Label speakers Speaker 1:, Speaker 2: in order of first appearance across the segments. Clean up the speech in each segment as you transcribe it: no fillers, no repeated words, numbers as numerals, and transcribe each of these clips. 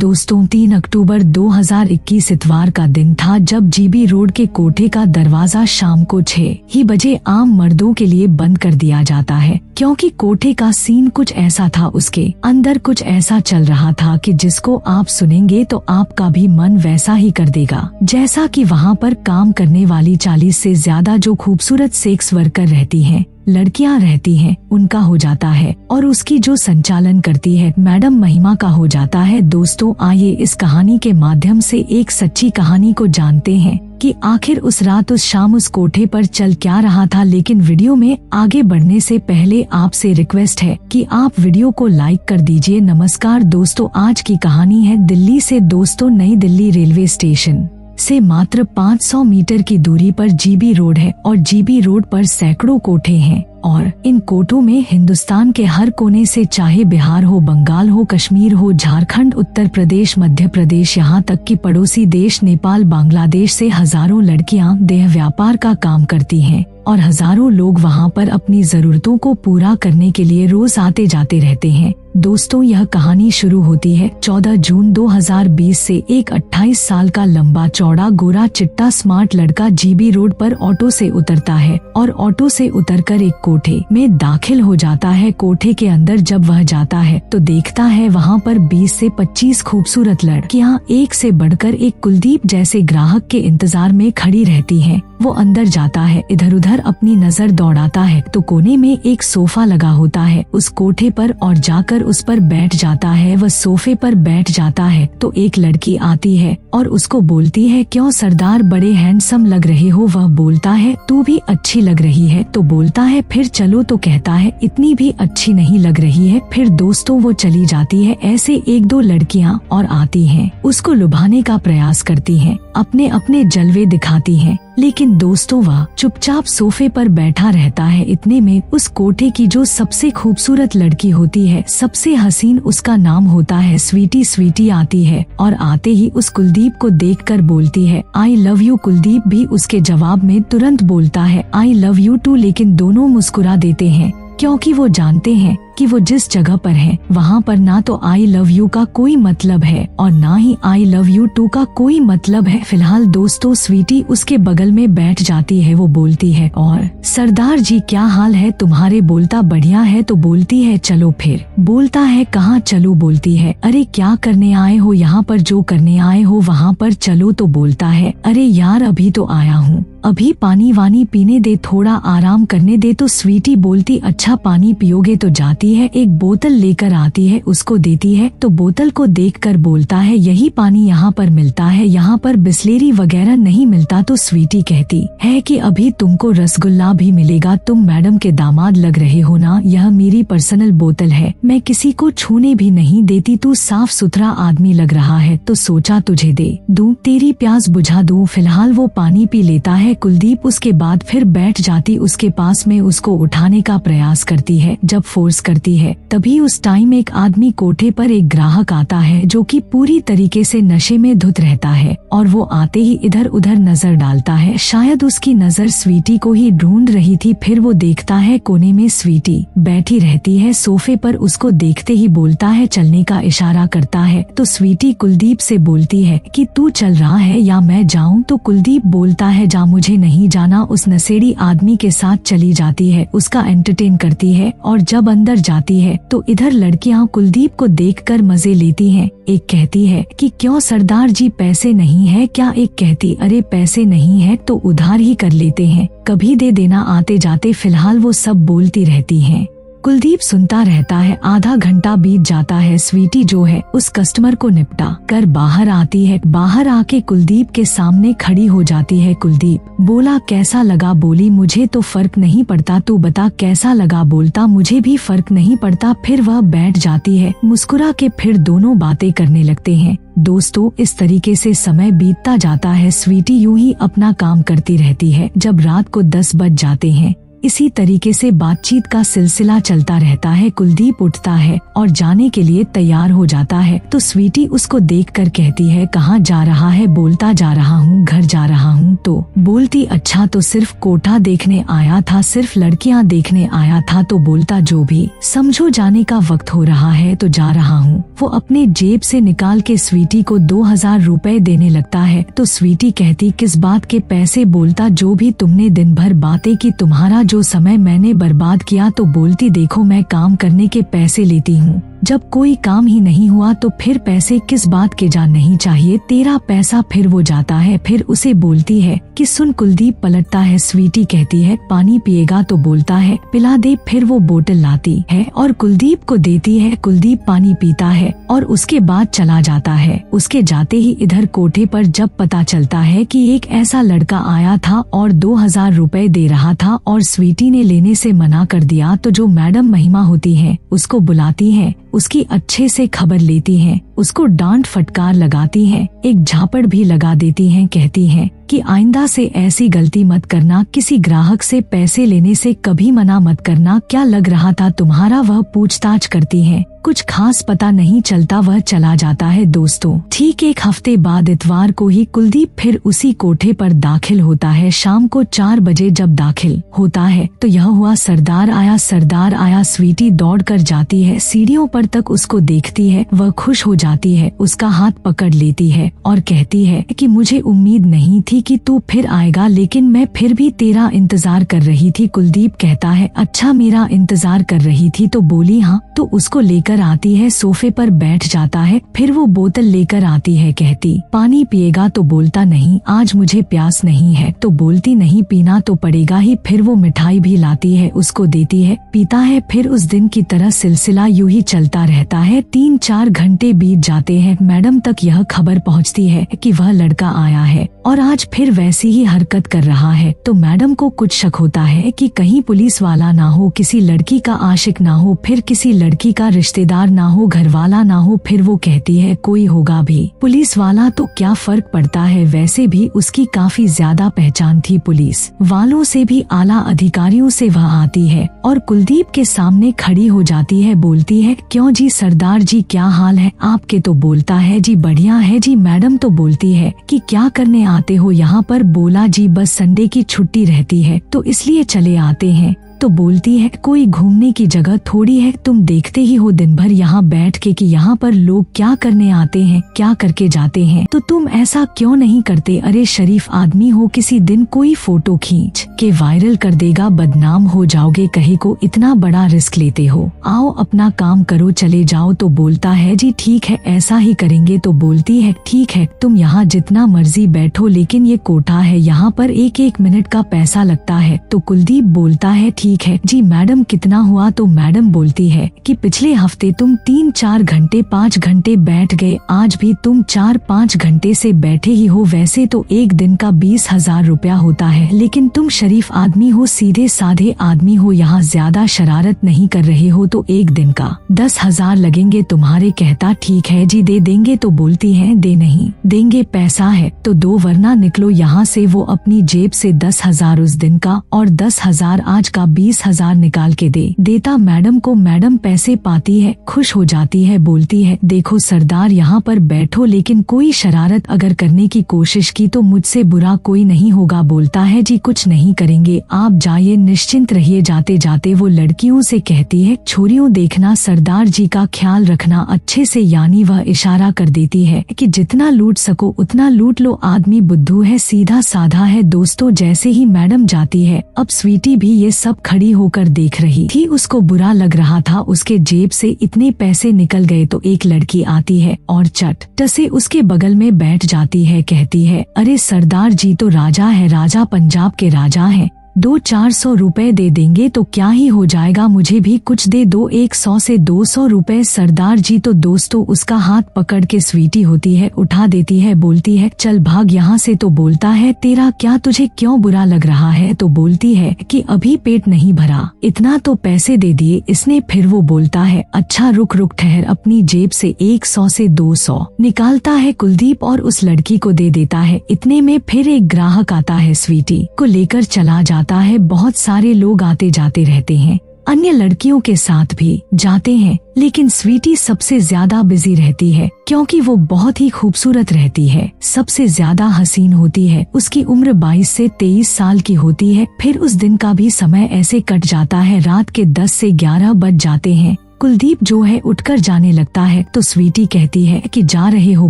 Speaker 1: दोस्तों 3 अक्टूबर 2021 इतवार का दिन था जब जीबी रोड के कोठे का दरवाजा शाम को 6 ही बजे आम मर्दों के लिए बंद कर दिया जाता है, क्योंकि कोठे का सीन कुछ ऐसा था, उसके अंदर कुछ ऐसा चल रहा था कि जिसको आप सुनेंगे तो आपका भी मन वैसा ही कर देगा जैसा कि वहाँ पर काम करने वाली 40 से ज्यादा जो खूबसूरत सेक्स वर्कर रहती हैं, लड़कियां रहती हैं, उनका हो जाता है और उसकी जो संचालन करती है मैडम महिमा का हो जाता है। दोस्तों आइए इस कहानी के माध्यम से एक सच्ची कहानी को जानते हैं कि आखिर उस रात उस शाम उस कोठे पर चल क्या रहा था। लेकिन वीडियो में आगे बढ़ने से पहले आपसे रिक्वेस्ट है कि आप वीडियो को लाइक कर दीजिए। नमस्कार दोस्तों, आज की कहानी है दिल्ली से। दोस्तों नई दिल्ली रेलवे स्टेशन से मात्र 500 मीटर की दूरी पर जीबी रोड है और जीबी रोड पर सैकड़ों कोठे हैं और इन कोठों में हिंदुस्तान के हर कोने से, चाहे बिहार हो, बंगाल हो, कश्मीर हो, झारखंड, उत्तर प्रदेश, मध्य प्रदेश, यहाँ तक कि पड़ोसी देश नेपाल, बांग्लादेश से हजारों लड़कियां देह व्यापार का काम करती हैं और हजारों लोग वहाँ पर अपनी जरूरतों को पूरा करने के लिए रोज आते जाते रहते हैं। दोस्तों यह कहानी शुरू होती है 14 जून 2020 से। एक 28 साल का लंबा चौड़ा गोरा चिट्टा स्मार्ट लड़का जीबी रोड पर ऑटो से उतरता है और ऑटो से उतरकर एक कोठे में दाखिल हो जाता है। कोठे के अंदर जब वह जाता है तो देखता है वहाँ पर 20 से 25 खूबसूरत लड़कियाँ एक से बढ़कर एक कुलदीप जैसे ग्राहक के इंतजार में खड़ी रहती हैं। वो अंदर जाता है, इधर उधर अपनी नजर दौड़ाता है तो कोने में एक सोफा लगा होता है उस कोठे पर और जाकर उस पर बैठ जाता है। वह सोफे पर बैठ जाता है तो एक लड़की आती है और उसको बोलती है, क्यों सरदार बड़े हैंडसम लग रहे हो। वह बोलता है, तू भी अच्छी लग रही है। तो बोलता है, फिर चलो। तो कहता है, इतनी भी अच्छी नहीं लग रही है। फिर दोस्तों वो चली जाती है। ऐसे एक दो लड़कियां और आती हैं, उसको लुभाने का प्रयास करती हैं, अपने अपने जलवे दिखाती हैं, लेकिन दोस्तों वह चुपचाप सोफे पर बैठा रहता है। इतने में उस कोठे की जो सबसे खूबसूरत लड़की होती है, सबसे हसीन, उसका नाम होता है स्वीटी। स्वीटी आती है और आते ही उस कुलदीप को देखकर बोलती है, आई लव यू। कुलदीप भी उसके जवाब में तुरंत बोलता है, आई लव यू टू। लेकिन दोनों मुस्कुरा देते हैं क्योंकि वो जानते हैं कि वो जिस जगह पर है वहाँ पर ना तो आई लव यू का कोई मतलब है और ना ही आई लव यू टू का कोई मतलब है। फिलहाल दोस्तों स्वीटी उसके बगल में बैठ जाती है। वो बोलती है, और सरदार जी क्या हाल है तुम्हारे। बोलता, बढ़िया है। तो बोलती है, चलो फिर। बोलता है, कहाँ चलो। बोलती है, अरे क्या करने आए हो यहाँ पर, जो करने आए हो वहाँ पर चलो। तो बोलता है, अरे यार अभी तो आया हूँ, अभी पानी वानी पीने दे, थोड़ा आराम करने दे। तो स्वीटी बोलती, अच्छा पानी पियोगे। तो जाती है, एक बोतल लेकर आती है, उसको देती है। तो बोतल को देखकर बोलता है, यही पानी यहाँ पर मिलता है, यहाँ पर बिस्लेरी वगैरह नहीं मिलता। तो स्वीटी कहती है कि अभी तुमको रसगुल्ला भी मिलेगा, तुम मैडम के दामाद लग रहे हो ना, यह मेरी पर्सनल बोतल है, मैं किसी को छूने भी नहीं देती, तू साफ सुथरा आदमी लग रहा है तो सोचा तुझे दे दूं, तेरी प्यास बुझा दूं। फिलहाल वो पानी पी लेता है कुलदीप। उसके बाद फिर बैठ जाती उसके पास में, उसको उठाने का प्रयास करती है। जब फोर्स करती है तभी उस टाइम एक आदमी कोठे पर एक ग्राहक आता है जो कि पूरी तरीके से नशे में धुत रहता है और वो आते ही इधर उधर नजर डालता है। शायद उसकी नजर स्वीटी को ही ढूंढ रही थी। फिर वो देखता है कोने में स्वीटी बैठी रहती है सोफे पर। उसको देखते ही बोलता है, चलने का इशारा करता है। तो स्वीटी कुलदीप से बोलती है कि तू चल रहा है या मैं जाऊं। तो कुलदीप बोलता है, जा, मुझे नहीं जाना। उस नशेड़ी आदमी के साथ चली जाती है, उसका एंटरटेन करती है और जब अंदर जाती है तो इधर लड़कियां कुलदीप को देखकर मजे लेती हैं। एक कहती है कि क्यों सरदार जी पैसे नहीं है क्या। एक कहती, अरे पैसे नहीं है तो उधार ही कर लेते हैं, कभी दे देना आते जाते। फिलहाल वो सब बोलती रहती हैं। कुलदीप सुनता रहता है। आधा घंटा बीत जाता है। स्वीटी जो है उस कस्टमर को निपटा कर बाहर आती है। बाहर आके कुलदीप के सामने खड़ी हो जाती है। कुलदीप बोला, कैसा लगा। बोली, मुझे तो फर्क नहीं पड़ता, तू बता कैसा लगा। बोलता, मुझे भी फर्क नहीं पड़ता। फिर वह बैठ जाती है। मुस्कुरा के फिर दोनों बातें करने लगते हैं। दोस्तों इस तरीके से समय बीतता जाता है। स्वीटी यूं ही अपना काम करती रहती है। जब रात को 10 बज जाते हैं इसी तरीके से बातचीत का सिलसिला चलता रहता है। कुलदीप उठता है और जाने के लिए तैयार हो जाता है तो स्वीटी उसको देखकर कहती है, कहाँ जा रहा है? बोलता, जा रहा हूँ, घर जा रहा हूँ। तो बोलती, अच्छा, तो सिर्फ कोठा देखने आया था, सिर्फ लड़कियाँ देखने आया था? तो बोलता, जो भी समझो, जाने का वक्त हो रहा है तो जा रहा हूँ। वो अपने जेब से निकाल के स्वीटी को 2000 रुपए देने लगता है तो स्वीटी कहती, किस बात के पैसे? बोलता, जो भी तुमने दिन भर बातें की, तुम्हारा जो समय मैंने बर्बाद किया। तो बोलती, देखो, मैं काम करने के पैसे लेती हूँ, जब कोई काम ही नहीं हुआ तो फिर पैसे किस बात के? जान नहीं चाहिए तेरा पैसा। फिर वो जाता है। फिर उसे बोलती है कि सुन। कुलदीप पलटता है। स्वीटी कहती है, पानी पिएगा? तो बोलता है, पिला दे। फिर वो बोतल लाती है और कुलदीप को देती है। कुलदीप पानी पीता है और उसके बाद चला जाता है। उसके जाते ही इधर कोठे पर जब पता चलता है कि एक ऐसा लड़का आया था और 2000 रुपए दे रहा था और स्वीटी ने लेने से मना कर दिया, तो जो मैडम महिमा होती है उसको बुलाती है, उसकी अच्छे से खबर लेती हैं, उसको डांट फटकार लगाती हैं, एक झापड़ भी लगा देती हैं। कहती हैं कि आइंदा से ऐसी गलती मत करना, किसी ग्राहक से पैसे लेने से कभी मना मत करना। क्या लग रहा था तुम्हारा? वह पूछताछ करती हैं। कुछ खास पता नहीं चलता, वह चला जाता है। दोस्तों, ठीक एक हफ्ते बाद इतवार को ही कुलदीप फिर उसी कोठे पर दाखिल होता है। शाम को 4 बजे जब दाखिल होता है तो यह हुआ, सरदार आया, सरदार आया। स्वीटी दौड़ कर जाती है, सीढ़ियों पर तक उसको देखती है। वह खुश हो जाती है, उसका हाथ पकड़ लेती है और कहती है कि मुझे उम्मीद नहीं थी कि तू फिर आएगा, लेकिन मैं फिर भी तेरा इंतजार कर रही थी। कुलदीप कहता है, अच्छा, मेरा इंतजार कर रही थी? तो बोली, हाँ। तो उसको लेकर आती है, सोफे पर बैठ जाता है। फिर वो बोतल लेकर आती है। कहती, पानी पिएगा? तो बोलता, नहीं, आज मुझे प्यास नहीं है। तो बोलती, नहीं पीना तो पड़ेगा ही। फिर वो मिठाई भी लाती है, उसको देती है, पीता है। फिर उस दिन की तरह सिलसिला यूं ही चलता रहता है। 3-4 घंटे बीत जाते हैं। मैडम तक यह खबर पहुंचती है कि वह लड़का आया है और आज फिर वैसी ही हरकत कर रहा है। तो मैडम को कुछ शक होता है कि कहीं पुलिस वाला ना हो, किसी लड़की का आशिक ना हो, फिर किसी लड़की का रिश्तेदार ना हो, घर वाला ना हो। फिर वो कहती है, कोई होगा भी, पुलिस वाला तो क्या फर्क पड़ता है? वैसे भी उसकी काफी ज्यादा पहचान थी, पुलिस वालों से भी आला अधिकारियों से वह आती है और कुलदीप के सामने खड़ी हो जाती है। बोलती है, क्यों जी सरदार जी, क्या हाल है आपके? तो बोलता है, जी बढ़िया है जी। मैडम तो बोलती है कि क्या करने आते हो यहाँ पर? बोला, जी बस संडे की छुट्टी रहती है तो इसलिए चले आते हैं। तो बोलती है, कोई घूमने की जगह थोड़ी है, तुम देखते ही हो दिन भर यहाँ बैठ के कि यहाँ पर लोग क्या करने आते हैं, क्या करके जाते हैं, तो तुम ऐसा क्यों नहीं करते? अरे शरीफ आदमी हो, किसी दिन कोई फोटो खींच के वायरल कर देगा, बदनाम हो जाओगे, कहीं को इतना बड़ा रिस्क लेते हो, आओ अपना काम करो, चले जाओ। तो बोलता है, जी ठीक है, ऐसा ही करेंगे। तो बोलती है, ठीक है, तुम यहाँ जितना मर्जी बैठो, लेकिन ये कोठा है, यहाँ पर 1-1 मिनट का पैसा लगता है। तो कुलदीप बोलता है, ठीक है जी मैडम, कितना हुआ? तो मैडम बोलती है कि पिछले हफ्ते तुम 3-4 घंटे 5 घंटे बैठ गए, आज भी तुम 4-5 घंटे से बैठे ही हो। वैसे तो एक दिन का 20,000 रुपया होता है, लेकिन तुम शरीफ आदमी हो, सीधे साधे आदमी हो, यहाँ ज्यादा शरारत नहीं कर रहे हो, तो एक दिन का 10,000 लगेंगे तुम्हारे। कहता, ठीक है जी, दे देंगे। तो बोलती है, दे नहीं देंगे, पैसा है तो दो, वरना निकलो यहाँ से। वो अपनी जेब से 10,000 उस दिन का और 10,000 आज का 20,000 निकाल के देता मैडम को। मैडम पैसे पाती है, खुश हो जाती है, बोलती है, देखो सरदार, यहाँ पर बैठो, लेकिन कोई शरारत अगर करने की कोशिश की तो मुझसे बुरा कोई नहीं होगा। बोलता है, जी कुछ नहीं करेंगे, आप जाइए, निश्चिंत रहिए। जाते जाते वो लड़कियों से कहती है, छोरियों देखना, सरदार जी का ख्याल रखना अच्छे से। यानी वह इशारा कर देती है कि जितना लूट सको उतना लूट लो, आदमी बुद्धू है, सीधा साधा है। दोस्तों, जैसे ही मैडम जाती है, अब स्वीटी भी ये सब खड़ी होकर देख रही थी। उसको बुरा लग रहा था, उसके जेब से इतने पैसे निकल गए। तो एक लड़की आती है और चट से उसके बगल में बैठ जाती है। कहती है, अरे सरदार जी तो राजा है, राजा पंजाब के राजा हैं, 200-400 रुपए दे देंगे तो क्या ही हो जाएगा, मुझे भी कुछ दे दो, 100 से 200 रुपए सरदार जी। तो दोस्तों, उसका हाथ पकड़ के स्वीटी होती है, उठा देती है, बोलती है, चल भाग यहाँ से। तो बोलता है, तेरा क्या, तुझे क्यों बुरा लग रहा है? तो बोलती है कि अभी पेट नहीं भरा, इतना तो पैसे दे दिए इसने। फिर वो बोलता है, अच्छा रुक रुक ठहर, अपनी जेब से 100 से 200 निकालता है कुलदीप और उस लड़की को दे देता है। इतने में फिर एक ग्राहक आता है, स्वीटी को लेकर चला जाता जाता है। बहुत सारे लोग आते जाते रहते हैं, अन्य लड़कियों के साथ भी जाते हैं, लेकिन स्वीटी सबसे ज्यादा बिजी रहती है क्योंकि वो बहुत ही खूबसूरत रहती है, सबसे ज्यादा हसीन होती है। उसकी उम्र 22 से 23 साल की होती है। फिर उस दिन का भी समय ऐसे कट जाता है, रात के 10 से 11 बज जाते हैं। कुलदीप जो है उठकर जाने लगता है तो स्वीटी कहती है कि जा रहे हो?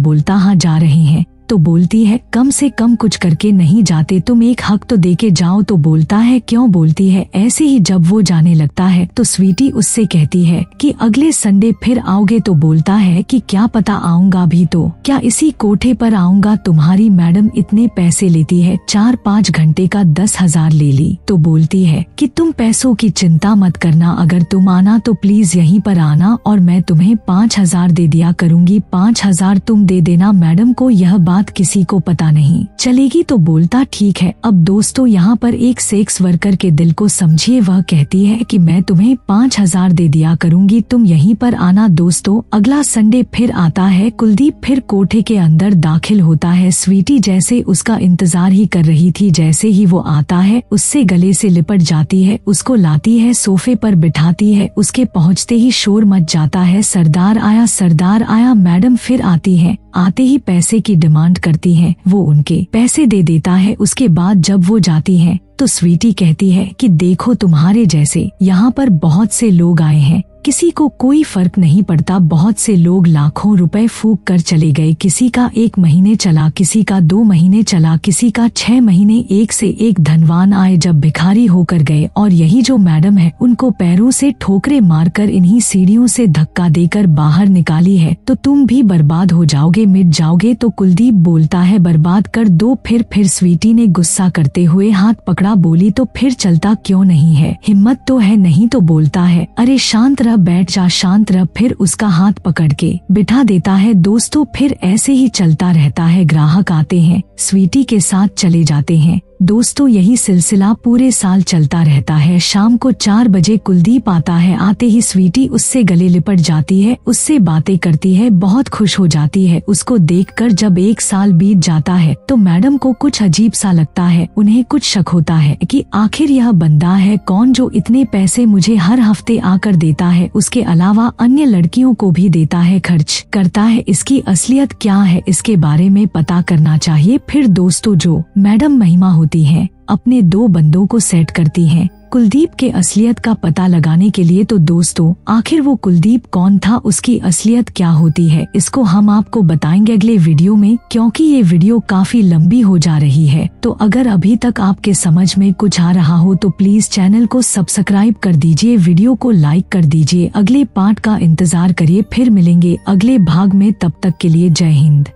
Speaker 1: बोलता हाँ जा रहे हैं। तो बोलती है कम से कम कुछ करके नहीं जाते, तुम एक हक तो दे के जाओ। तो बोलता है क्यों? बोलती है ऐसे ही। जब वो जाने लगता है तो स्वीटी उससे कहती है कि अगले संडे फिर आओगे? तो बोलता है कि क्या पता आऊंगा भी तो, क्या इसी कोठे पर आऊंगा? तुम्हारी मैडम इतने पैसे लेती है, 4-5 घंटे का 10,000 ले ली। तो बोलती है कि तुम पैसों की चिंता मत करना, अगर तुम आना तो प्लीज यहीं पर आना और मैं तुम्हें 5,000 दे दिया करूंगी, 5,000 तुम दे देना मैडम को, यह बात किसी को पता नहीं चलेगी। तो बोलता ठीक है। अब दोस्तों यहाँ पर एक सेक्स वर्कर के दिल को समझिए, वह कहती है कि मैं तुम्हें 5,000 दे दिया करूंगी, तुम यहीं पर आना। दोस्तों अगला संडे फिर आता है। कुलदीप फिर कोठे के अंदर दाखिल होता है। स्वीटी जैसे उसका इंतजार ही कर रही थी, जैसे ही वो आता है उससे गले से लिपट जाती है, उसको लाती है, सोफे पर बिठाती है। उसके पहुँचते ही शोर मच जाता है, सरदार आया, सरदार आया। मैडम फिर आती है, आते ही पैसे की डिमांड करती हैं। वो उनके पैसे दे देता है। उसके बाद जब वो जाती हैं तो स्वीटी कहती है कि देखो तुम्हारे जैसे यहाँ पर बहुत से लोग आए हैं, किसी को कोई फर्क नहीं पड़ता, बहुत से लोग लाखों रुपए फूंक कर चले गए, किसी का 1 महीने चला, किसी का 2 महीने चला, किसी का 6 महीने। एक से एक धनवान आए जब भिखारी होकर गए, और यही जो मैडम है उनको पैरों से ठोकरे मारकर इन्हीं सीढ़ियों से धक्का देकर बाहर निकाली है। तो तुम भी बर्बाद हो जाओगे, मिट जाओगे। तो कुलदीप बोलता है बर्बाद कर दो। फिर स्वीटी ने गुस्सा करते हुए हाथ पकड़ा, बोली तो फिर चलता क्यों नहीं है, हिम्मत तो है नहीं? तो बोलता है अरे शांत बैठ जा, शांत रह। फिर उसका हाथ पकड़ के बिठा देता है। दोस्तों फिर ऐसे ही चलता रहता है, ग्राहक आते हैं, स्वीटी के साथ चले जाते हैं। दोस्तों यही सिलसिला पूरे साल चलता रहता है। शाम को 4 बजे कुलदीप आता है। आते ही स्वीटी उससे गले लिपट जाती है, उससे बातें करती है, बहुत खुश हो जाती है उसको देखकर। जब 1 साल बीत जाता है तो मैडम को कुछ अजीब सा लगता है, उन्हें कुछ शक होता है कि आखिर यह बंदा है कौन जो इतने पैसे मुझे हर हफ्ते आकर देता है, उसके अलावा अन्य लड़कियों को भी देता है, खर्च करता है। इसकी असलियत क्या है, इसके बारे में पता करना चाहिए। फिर दोस्तों जो मैडम महिमा होती हैं अपने 2 बंदों को सेट करती हैं कुलदीप के असलियत का पता लगाने के लिए। तो दोस्तों आखिर वो कुलदीप कौन था, उसकी असलियत क्या होती है, इसको हम आपको बताएंगे अगले वीडियो में, क्योंकि ये वीडियो काफी लंबी हो जा रही है। तो अगर अभी तक आपके समझ में कुछ आ रहा हो तो प्लीज चैनल को सब्सक्राइब कर दीजिए, वीडियो को लाइक कर दीजिए। अगले पार्ट का इंतजार करिए, फिर मिलेंगे अगले भाग में, तब तक के लिए जय हिंद।